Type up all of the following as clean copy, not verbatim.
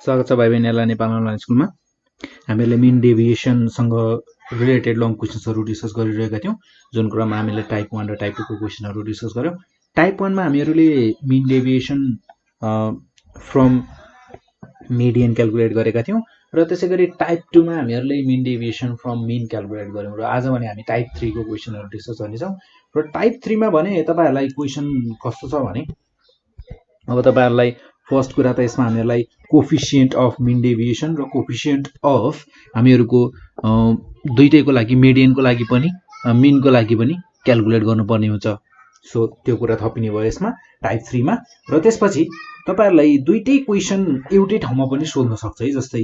स्वागत छ भाइ बहिनीहरुलाई नेपाल अनलाइन स्कुलमा। हामीले मिन डेभिएसनसँग रिलेटेड लङ क्वेशन्सहरु डिस्कस गरिरहेका थियौं, जुन क्रममा हामीले टाइप 1 र टाइप 2 को क्वेशनहरु डिस्कस गर्यौं। टाइप 1 मा हामीहरुले mean deviation from median calculate गरेका थियौं र त्यसैगरी टाइप 2 मा हामीहरुले mean deviation from mean calculate गर्यौं र आज भने हामी टाइप 3 को क्वेशनहरु डिस्कस गर्नेछौं। र टाइप 3 मा भने तपाईहरुलाई क्वेशन कस्तो छ भने अब तपाईहरुलाई फर्स्ट कुरा त यसमा हामीहरुलाई कोफिसिएन्ट अफ मिन डेभिएसन र कोफिसिएन्ट अफ हामीहरुको दुईटैको लागि मिडियनको लागि पनि मिनको लागि पनि क्याल्कुलेट गर्नुपर्ने हुन्छ। सो त्यो कुरा थपिने भयो यसमा टाइप 3 मा। र त्यसपछि तपाईहरुलाई दुईटै क्वेशन एउटै ठाउँमा पनि सोध्न सक्छ है। जस्तै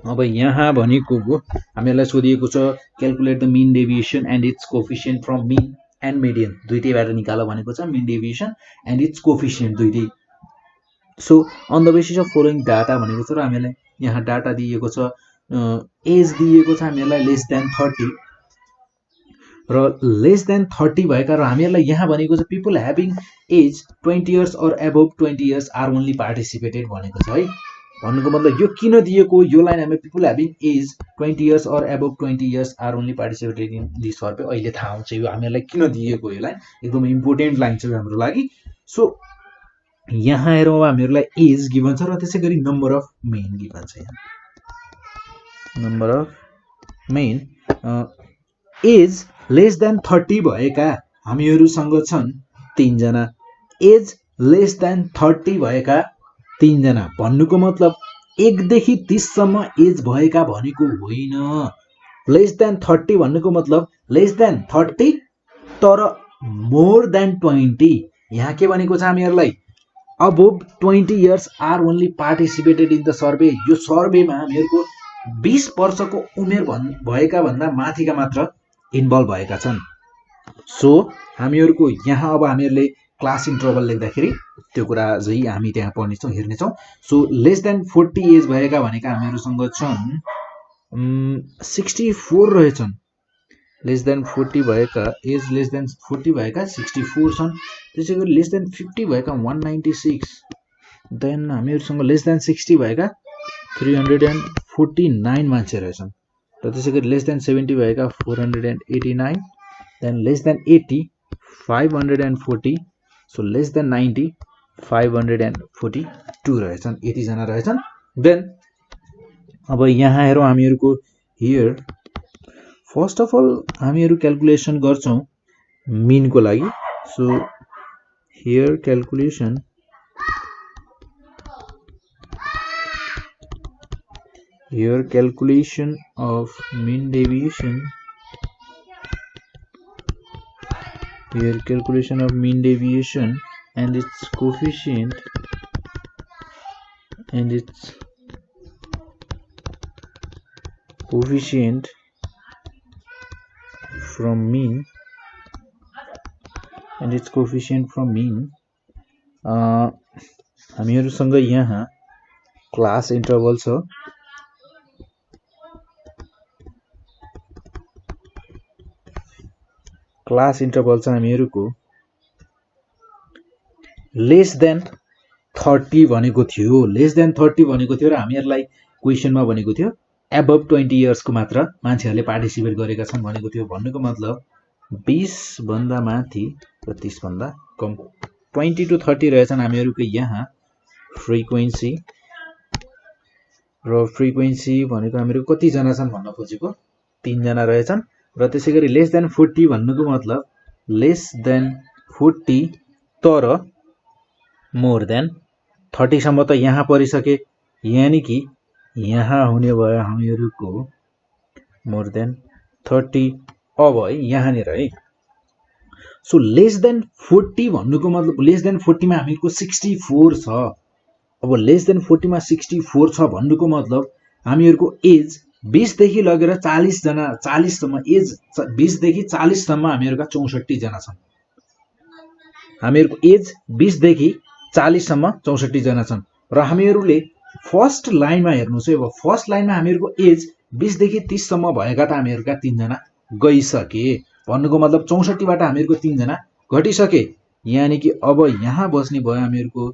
अब यहाँ भनेको हामीहरुलाई सोधिएको छ calculate the mean deviation and its coefficient from mean and median, दुईटैबाट निकाल भनेको छ mean deviation and its coefficient दुईटै। So on the basis of following data भनेको छ र हामीलाई यहाँ डाटा दिएको छ, एज दिएको छ हामीलाई लेस देन 30 र लेस देन 30 भएका र हामीलाई यहाँ भनेको छ people having age 20 years or above 20 years are only participated भनेको छ है। भन्नुको मतलब यो किन दिएको, यो लाइन हामी people having age 20 years or above 20 years are only participated in this survey, अहिले थाहा हुन्छ यो हामीलाई किन दिएको। यो लाइन एकदम इम्पोर्टेन्ट लाइन छ हाम्रो लागि। सो यहाँ हेरौँ हामीहरुलाई एज गिभन छ र त्यसैगरी नम्बर अफ मेन गिभन छ। यहाँ number of men age less than 30 भएका हामीहरुसँग छन् 3 जना, एज लेस देन 30 भएका 3 जना। भन्नुको मतलब 1 देखि 30 सम्म एज भएका भनेको होइन। लेस देन 30 भन्नुको मतलब लेस देन 30 तर मोर देन 20। यहाँ के भनेको छ हामीहरुलाई above 20 years are only participated in the survey। यो सर्वेमा हामीहरुको 20 वर्षको उमेर भएका भन्दा माथिका मात्र इन्भल्भ भएका छन्। सो हामीहरुको यहाँ अब हामीहरुले क्लास इन्टरभल लेख्दाखेरि त्यो कुरा चाहिँ हामी त्यहाँ पढ्नेछौं, हेर्नेछौं। सो लेस देन 40 एज भएका भनेका हामीहरुसँग छन् 64 रहेछन्। लेस देन 40 भएका एज लेस देन 40 भएका 64 छन्। त्यसैगरी लेस देन 50 भएका 196, देन हामीहरुसँग लेस देन 60 भएका 349 मान्छे रहेछन्। र त्यसैगरी लेस देन 70 भएका 489, than less than 80 540, so less than 90 542 रहेछन्। 80 जना रहेछन्। देन अब यहाँ हेरौँ हामीहरुको हियर फर्स्ट अफ अल हामीहरु क्याल्कुलेसन गर्छौं मिन को लागि। So here calculation of mean deviation, here calculation of mean deviation and its coefficient from mean and its coefficient from mean। हामीहरुसँग यहाँ क्लास इन्टरभल छ। क्लास इन्टरभल छ हामीहरुको lace than 30 भनेको थियो। Lace than 30 भनेको थियो र हामीहरुलाई क्वेशनमा भनेको थियो अबभ 20 इयर्स को मात्र मान्छेहरुले पार्टिसिपेट गरेका छन् भनेको थियो। भन्नुको मतलब 20 भन्दा माथि र 30 भन्दा कम 20 to 30 रहेछन् हामीहरुको यहाँ फ्रिक्वेन्सी। र फ्रिक्वेन्सी भनेको हामीहरु कति जना छन् भन्न खोजेको 3 जना रहेछन्। र त्यसैगरी लेस देन 40 भन्नुको मतलब लेस देन 40 तर मोर देन 30 सम्म त यहाँ परिसके, यानी कि यहाँ हुने भयो हामीहरुको मोर देन 30 अब है यहाँ नेर है। सो लेस देन 40 भन्नुको मतलब लेस देन 40 मा हामीहरुको 64 छ। अब लेस देन 40 मा 64 छ भन्नुको मतलब हामीहरुको एज 20 देखि लगेर 40 जना 40 सम्म एज 20 देखि 40 सम्म हामीहरुका 64 जना छन्। हामीहरुको एज 20 देखि 40 सम्म 64 जना छन्। र हामीहरुले फर्स्ट लाइनमा हेर्नुस् है। अब फर्स्ट लाइनमा हामीहरुको एज 20 देखि 30 सम्म भएका त हामीहरुका 3 जना गइसके। भन्नुको मतलब 64 बाट हामीहरुको 3 जना घटिसके, यानी कि अब यहाँ बस्ने भयो हामीहरुको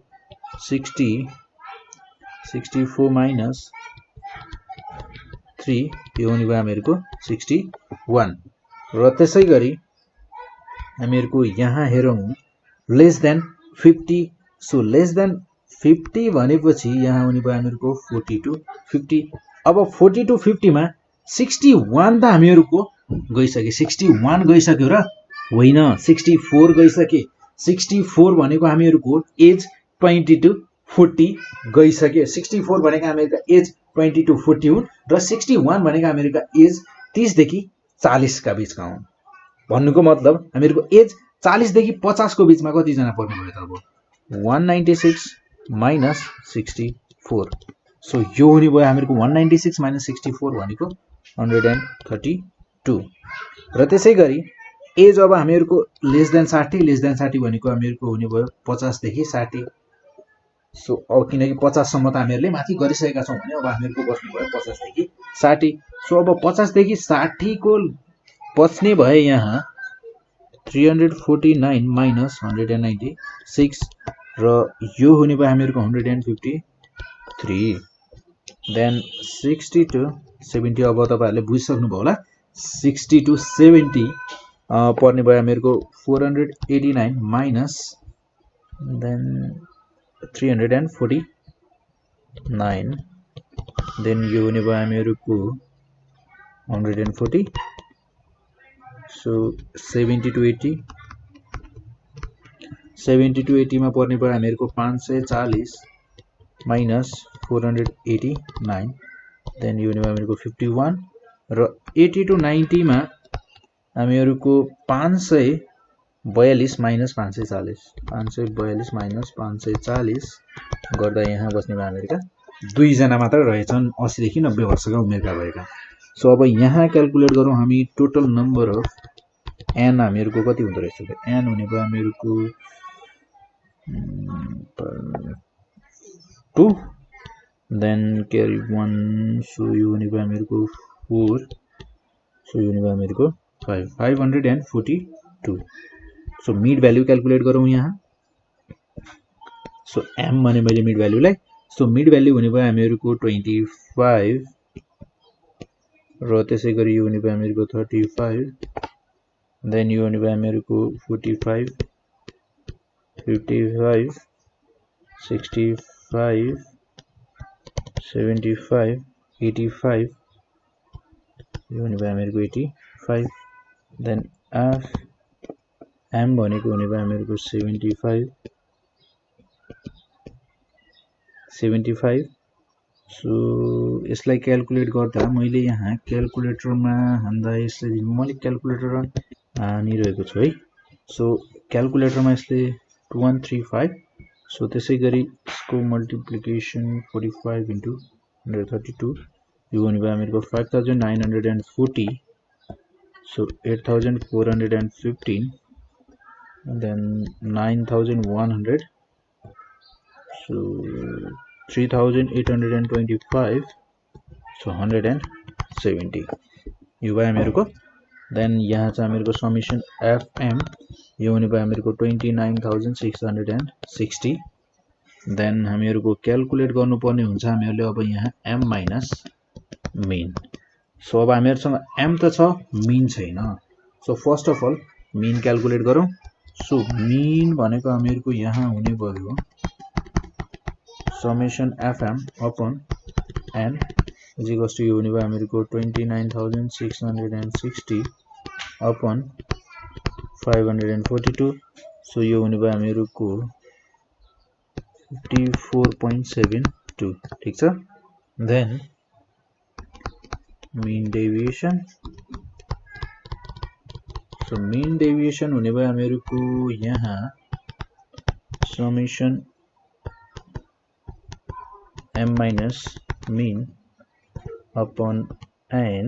64 64 माइनस 3 यो हुने भयो हामीहरुको 61 र त्यसै गरी हामीहरुको यहाँ हेरौं lace than 50 so less than 50 भनेपछि यहाँ हुने भयो हामीहरुको 40 to 50 अब 40 to 50 मा 61 त हामीहरुको गइसके 61 गइसक्यो र होइन 64 गइसके 64 भनेको हामीहरुको एज 20 to 40 गइसक्यो 64 भनेको हामीहरुको एज 20 to 40 हुन् र 61 भनेको हामीहरुको एज 30 देखि 40 का बीचका हुन् भन्नुको मतलब हामीहरुको एज 40 देखि 50 को बीचमा कति जना पर्ने भयो त अब 196 minus 64 सो यो हुने भयो हामीहरुको 196 minus 64 भनेको 132 र त्यसै गरी एज अब हामीहरुको लेस देन 60 भनेको हामीहरुको हुने भयो 50 देखि 60 सो अब किनकि 50 सम्म त हामीहरुले माथि गरिसकेका छौं भने अब हामीहरुको बस्नु भयो 50 देखि 60 सो अब 50 देखि 60 को बच्ने भए यहाँ 349 minus 196 र यो हुने भयो हामीहरुको 153 देन 60 to 70 अब तपाईहरुले बुझिसक्नु भयो होला 60 to 70 पर्ने भयो हामीहरुको 489 minus देन 349 देन यो हुने भयो हामीहरुको 140 सो 70 to 80 मा पर्ने भयो हामीहरुको 540 minus 489 देन यो हुने भयो हामीहरुको 51 र 80 to 90 मा हामीहरुको 542 minus 540 minus 540 गर्दा यहाँ बस्ने भयो हामीहरुका 2 जना मात्र रहेछन् 80 देखि 90 वर्षका उमेरका भएका सो अब यहाँ क्याल्कुलेट गरौँ हामी टोटल नम्बर अफ n हामीहरुको कति हुँदो रहेछ त n हुने भयो हामीहरुको 2 देन क्यारी 1 सो यो हुने भयो हामीहरुको 4 सो यो हुने भयो हामीहरुको 542 सो मिड भ्यालु क्याल्कुलेट गरौँ यहाँ सो m भने मैले मिड भ्यालुलाई सो मिड भ्यालु हुने भयो हामीहरुको 25 र त्यसै गरी यो हुने भयो हामीहरुको 35 देन यो हुने भयो हामीहरुको 45 55 65 75 85 यो हुने भयो हामीहरुको 85 देन m भनेको हुने भयो हामीहरुको 75 सो यसलाई क्याल्कुलेट गर्दा मैले यहाँ क्याल्कुलेटरमा हान्दा यसले मैले क्याल्कुलेटर हानिरहेको छु है सो क्याल्कुलेटरमा यसले 2135 सो त्यसै गरी यसको मल्टिप्लिकेसन 45 into 132 यो हुने भयो हामीहरुको 5940 सो 8415 then 9100 so 3825 so 170 यो भयो हामीहरुको देन यहाँ चाहिँ हामीहरुको समेसन fm यो हुने भयो हामीहरुको 29660 देन हामीहरुको क्याल्कुलेट गर्नुपर्ने हुन्छ हामीहरुले अब यहाँ m माइनस मीन सो अब हामीहरुसँग m त छ मीन छैन so first of all mean calculate गरौँ सो मीन भनेको हामीहरुको यहाँ हुने भयो summation fm upon n is equals to यो हुने भयो हामीहरुको 29660 अपन 542 सो यो हुने भयो हामीहरुको 54.72 ठीक छ देन मीन डेभिएसन सो मीन डेभिएसन हुने भयो हामीहरुको यहाँ summation m minus mean upon n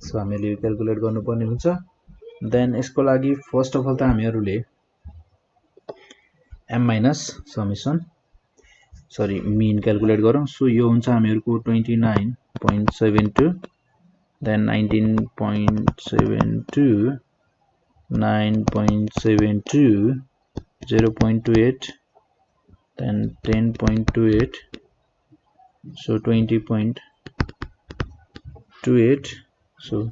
so हामीले क्याल्कुलेट गर्नुपर्ने हुन्छ देन यसको लागि फर्स्ट अफ अल त हामीहरुले m minus समेसन सरी मीन क्याल्कुलेट गरौँ सो यो हुन्छ हामीहरुको 29.72 then 19.72 9.72 0.28 then 10.28, so 20.28, so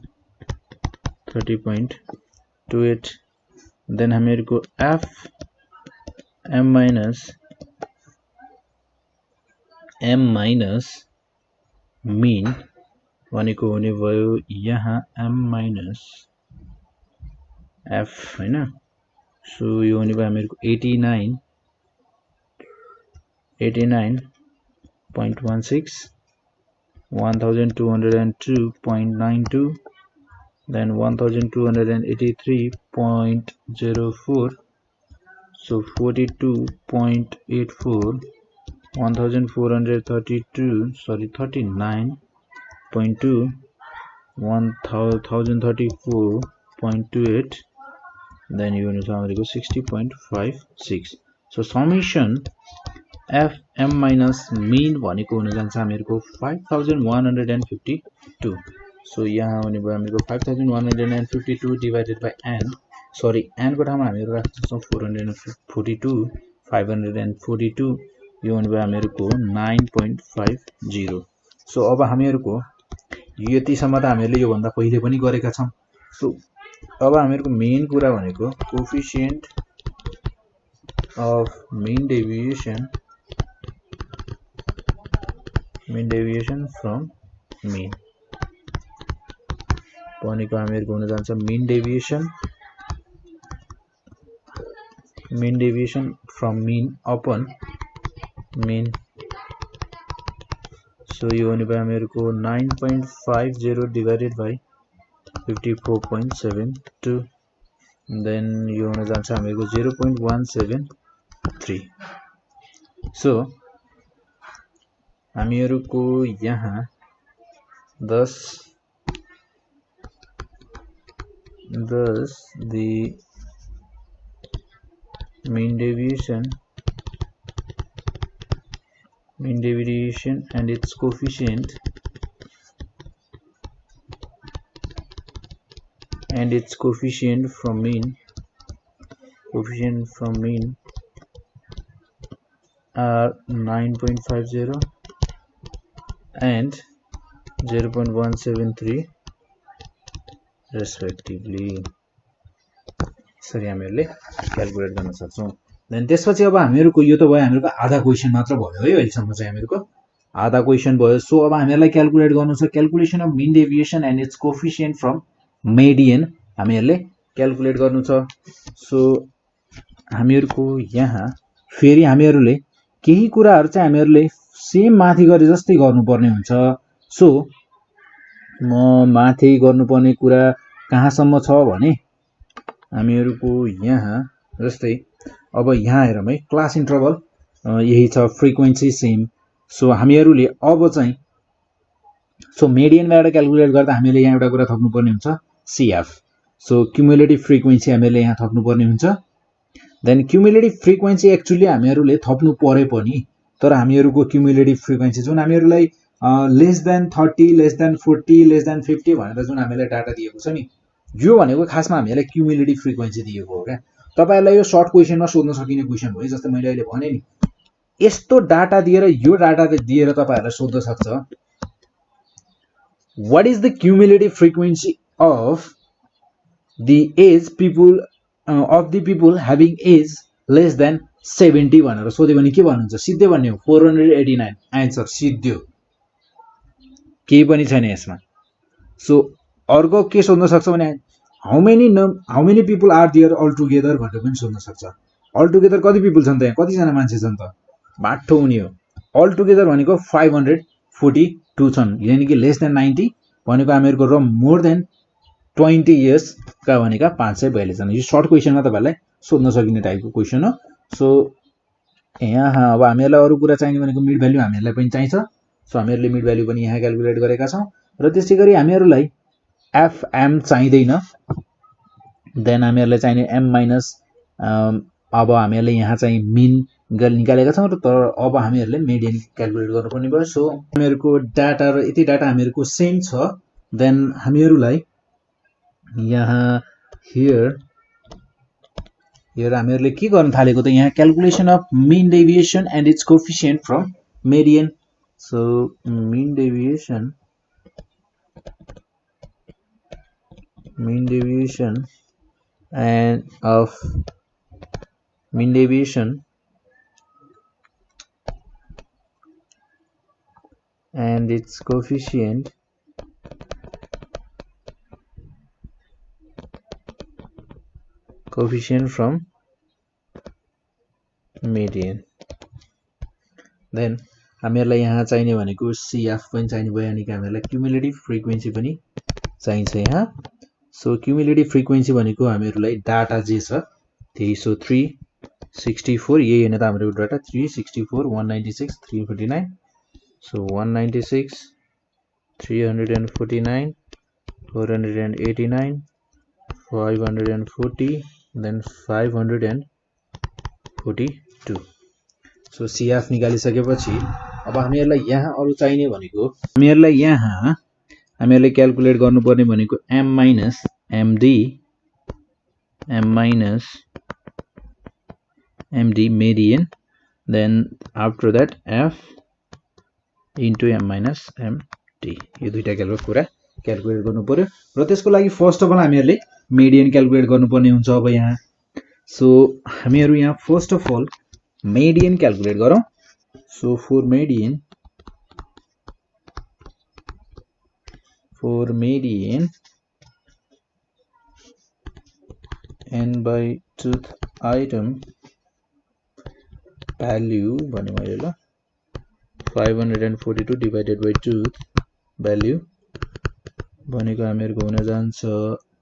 30.28. then हामीहरुको f m minus mean भनेको हुने भयो यहाँ m minus f हैन। सो यो हुने भयो हामीहरुको 89.16, 1202.92, then 1283.04, so 42.84, 1432, sorry 39.2, 1034.28, then you will have 60.56. so summation f m minus mean भनेको हुन जान्छ हामीहरुको 5152. so यहाँ हुने भयो हामीहरुको 5152 divided by n, sorry n को ठाउँमा हामीहरु राख्न सक्छौं 442, 542, यो हुने भयो हामीहरुको 9.50. so अब हामीहरुको यतिसम्म त हामीहरुले यो भन्दा पहिले पनि गरेका छौं। so अब हामीहरुको मेन कुरा भनेको coefficient of mean deviation from mean भनेको हामीहरुको हुन जान्छ mean deviation from mean upon mean. so यो हुने भयो हामीहरुको 9.50 divided by 54.72, then यो हुन जान्छ हामीहरुको 0.173. so हामीहरुको यहाँ 10 the mean deviation and its coefficient from mean are 9.50 and 0.173 respectively. Sorry हामीहरुले calculate गर्न सक्छौं। देन त्यसपछि अब हामीहरुको यो त भयो हामीहरुको आधा क्वेशन मात्र भयो है अहिलेसम्म चाहिँ हामीहरुको आधा क्वेशन भयो। सो अब हामीहरुलाई क्याल्कुलेट गर्नु छ calculation of mean deviation and its coefficient from median हामीहरुले क्याल्कुलेट गर्नु छ। सो हामीहरुको यहाँ फेरि हामीहरुले केही कुराहरु चाहिँ हामीहरुले सेम माथि गरे जस्तै गर्नुपर्ने हुन्छ। सो म माथि गर्नुपर्ने कुरा कहाँसम्म छ भने हामीहरुको यहाँ जस्तै अब यहाँ हेरौँ है क्लास इन्टरभल यही छ, फ्रिक्वेन्सी सेम। सो हामीहरुले अब चाहिँ सो मेडियनबाट क्याल्कुलेट गर्दा हामीले यहाँ एउटा कुरा थप्नुपर्ने हुन्छ CF। सो क्युमुलेटिभ फ्रिक्वेन्सी हामीले यहाँ थप्नुपर्ने हुन्छ। देन क्युमुलेटिभ फ्रिक्वेन्सी एक्चुअली हामीहरुले थप्नु परे पनि तर हामीहरुको क्युमुलेटिभ फ्रिक्वेन्सी जुन हामीहरुलाई less than 30, less than 40, less than 50 भनेर जुन हामीलाई डाटा दिएको छ नि यो भनेको खासमा हामीलाई क्युमुलेटिभ फ्रिक्वेन्सी दिएको हो क्या। तपाईहरुलाई यो सर्ट क्वेशनमा सोध्न सकिने क्वेशन हो जस्तै मैले अहिले भने नि यस्तो डाटा दिएर यो डाटा दिएर तपाईहरुलाई सोध्न सक्छ what is the cumulative frequency of the age people of the people having age less than 70 भनेर सोध्यो भने के भन्नुहुन्छ सिधै भन्ने हो 489 आन्सर सिध्यो केही पनि छैन यसमा। सो अर्को के सोध्न सक्छ भने how many people are there all together भनेर पनि सोध्न सक्छ। अल टुगेदर कति पीपल छन् त यहाँ कति जना मान्छे छन् त बाठो हुने हो। अल टुगेदर भनेको 542 छन् यानी कि लेस देन 90 भनेको हामीहरुको र मोर देन 20 इयर्स का भनेका 542 जना। यो सर्ट क्वेशनमा तपाईहरुलाई सोध्न सकिने टाइपको क्वेशन हो। सो यहाँ अब हामीहरुलाई अरु कुरा चाहिने भनेको मिड भ्यालु हामीहरुलाई पनि चाहिन्छ। सो हामीहरुले मिड भ्यालु पनि यहाँ क्याल्कुलेट गरेका छौं र त्यसैगरी हामीहरुलाई FM चाहिदैन। देन हामीहरुलाई चाहिने M माइनस अब हामीहरुले यहाँ चाहिँ मिन निकालेका छौं र तर अब हामीहरुले मिडियन क्याल्कुलेट गर्नुपर्ने भयो। सो हामीहरुको डाटा र यति डाटा हामीहरुको सेम छ। देन हामीहरुलाई यहाँ here हेर हामीहरूले के गर्न थालेको त यहाँ calculation of mean deviation and its coefficient from median so mean deviation and of mean deviation and its coefficient from median then हामीहरूलाई यहाँ चाहिने भनेको CF पनि चाहिने भयो अनि हामीहरूलाई क्युमुलेटिभ फ्रिक्वेन्सी पनि चाहिन्छ यहाँ सो क्युमुलेटिभ फ्रिक्वेन्सी भनेको हामीहरूलाई डाटा जे छ त्यही सो 364 यही हैन त हाम्रो data 364 196 349 so 196 349 489 540 then 542 so CF निकालिसकेपछि अब हामीहरूलाई यहाँ अरु चाहिने भनेको हामीहरूलाई यहाँ हामीहरूले क्याल्कुलेट गर्नुपर्ने भनेको m minus md median then after that f into m minus md यो दुईटा कुरा क्याल्कुलेट गर्नु पर्यो र त्यसको लागि फर्स्ट अफ अल हामीहरूले मेडियन क्याल्कुलेट गर्नुपर्ने हुन्छ अब यहाँ सो हामीहरू यहाँ first of all median calculate गरौँ so for median n by tooth item value भने मैले ल 542 divided by tooth value भनेको हामीहरुको हुन जान्छ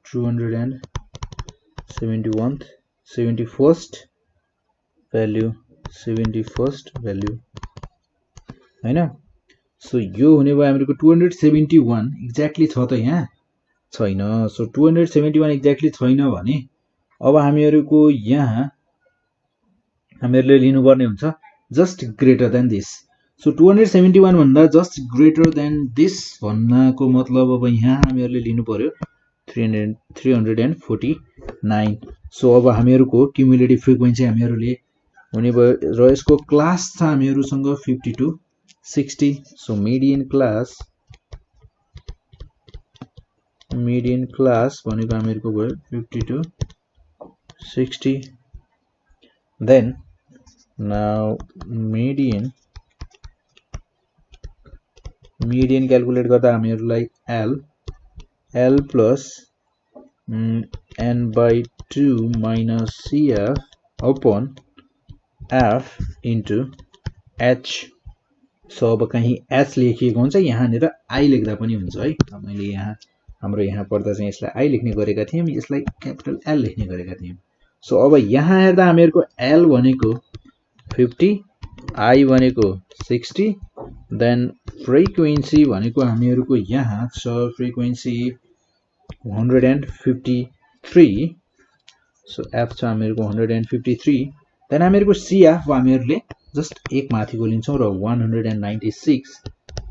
271st value 71st value हैन सो यो हुने भयो हामीहरुको 271 एक्ज्याक्टली छ त यहाँ छैन सो 271 एक्ज्याक्टली छैन भने अब हामीहरुको यहाँ हामीहरुले लिनु पर्ने हुन्छ just greater than this so 271 भन्दा जस्ट ग्रेटर देन दिस भन्नको मतलब अब यहाँ हामीहरुले लिनु पर्यो 349 सो अब हामीहरुको क्युमुलेटिभ फ्रिक्वेन्सी हामीहरुले हुने भयो र यसको क्लास छ हामीहरुसँग 52 60 so median class भनेको हामीहरुको भयो 52 60 then now median क्याल्कुलेट गर्दा हामीहरुलाई l plus n by 2 minus cf upon f into h so अब कहीं h लेखिएको हुन्छ यहाँनिर i लेख्दा पनि हुन्छ है मैले यहाँ हाम्रो यहाँ पढ्दा चाहिँ यसलाई i लेख्ने गरेका थियौं यसलाई क्यापिटल l लेख्ने गरेका थियौं सो अब यहाँ हेर्दा हामीहरुको l भनेको 50 i भनेको 60 देन फ्रिक्वेन्सी भनेको हामीहरुको यहाँ छ फ्रिक्वेन्सी 153 सो f छ हामीहरुको 153 देन हामीहरुको cf हामीहरुले जस्ट एक माथिको लिन्छौं र 196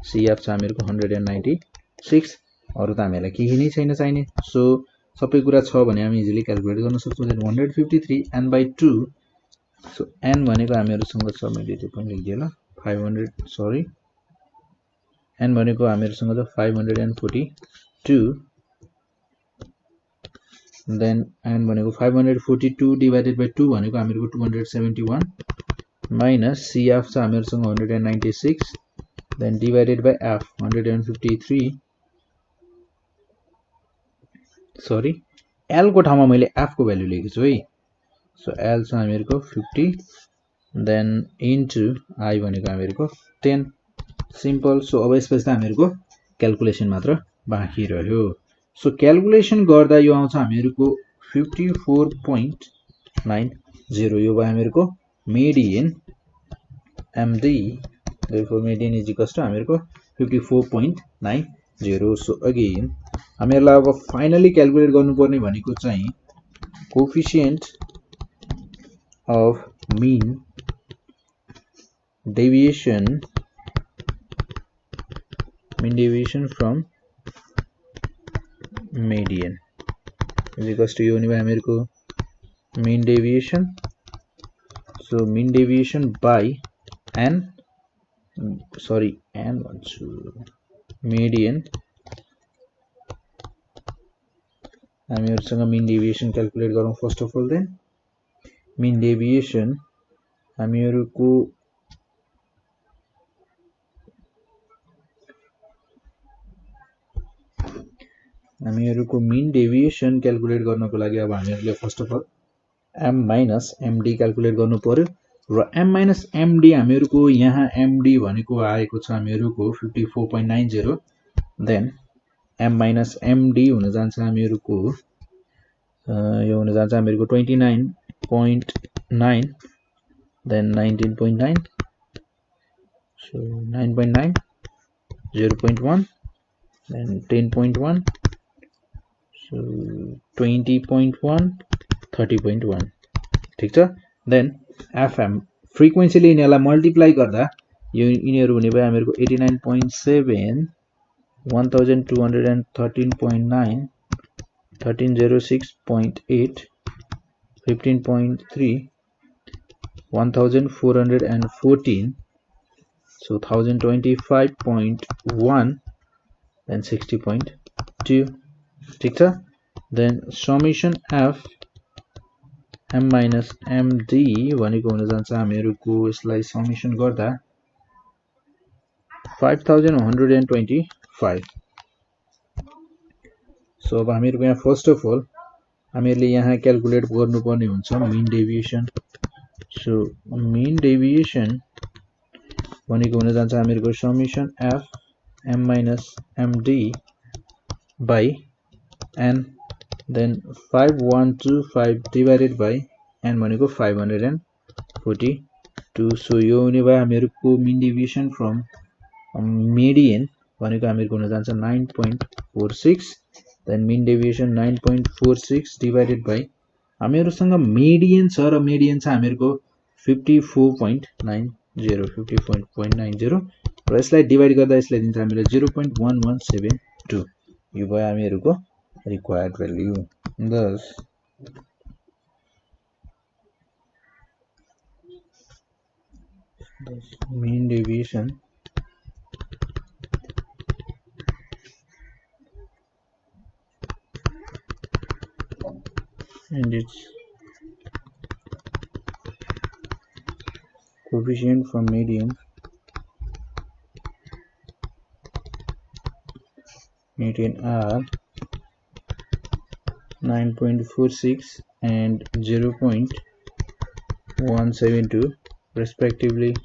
cf छ हामीहरुको 196 अरु त हामीलाई केही नै छैन चाहिने सो सबै कुरा छ भने हामी इजिली क्याल्कुलेट गर्न सक्छौं then 153 n by 2 so n भनेको हामीहरुसँग छ मैले त्यो पनि लेख्दिए ल 500 सरी n भनेको हामीहरुसँग छ 542 देन n भनेको 542 डिवाइडेड बाइ 2 भनेको हामीहरुको 271 minus cf छ हामीहरुसँग 196 then divided by f 153 sorry l को ठाउँमा मैले f को भ्यालु लेखेको छु है सो l छ हामीहरुको 50 then into i भनेको हामीहरुको 10 सिम्पल सो अब यसपछि त हामीहरुको क्याल्कुलेसन मात्र बाँकी रह्यो सो क्याल्कुलेसन गर्दा यो आउँछ हामीहरुको 54.90 यो भयो हामीहरुको median md therefore median is equals to हामीहरुको 54.90 सो अगेन हामीहरुलाई अब फाइनली क्याल्कुलेट गर्नुपर्ने भनेको चाहिँ coefficient of mean deviation from median is equals to यो हुने भयो हामीहरुको mean deviation. So mean deviation by n, sorry, n median. हामीहरुसँग mean deviation calculate गरौँ first of all. Then mean deviation हामीहरुको mean deviation calculate गर्नको लागि अब हामीहरुले first of all m minus md calculate गर्नु पर्यो र m minus md हामीहरुको यहाँ md भनेको आएको छ हामीहरुको 54.90. then m minus md हुन जान्छ हामीहरुको यो हुन जान्छ हामीहरुको 29.9, then 19.9, so 9.9, 0.1, then 10.1, so 20.1, 30.1. ठीक छ. then fm frequency ले यिनीहरुलाई मल्टिप्लाई गर्दा यो यिनीहरु हुने भयो हामीहरुको 89.7, 1213.9, 1306.8, 15.3, 1414, so 1025.1, then 60.2. ठीक छ. then summation f m minus md भनेको हुन जान्छ हामीहरुको यसलाई समेसन गर्दा 5125. so अब हामीहरुको यहाँ फर्स्ट अफ अल हामीहरुले यहाँ क्याल्कुलेट गर्नुपर्ने हुन्छ mean deviation. so mean deviation भनेको हुन जान्छ हामीहरुको summation f m minus md by n, then 5125 divided by n भनेको 542. so यो हुने भयो हामीहरुको mean deviation from median भनेको हामीहरुको हुन जान्छ 9.46, then mean deviation 9.46 divided by हामीहरुसँग median छ र median छ हामीहरुको 54.90 र यसलाई डिवाइड गर्दा यसले दिन्छ हामीलाई 0.1172. यो भयो हामीहरुको required value. thus mean deviation and its coefficient from median are 9.46 and 0.172 respectively.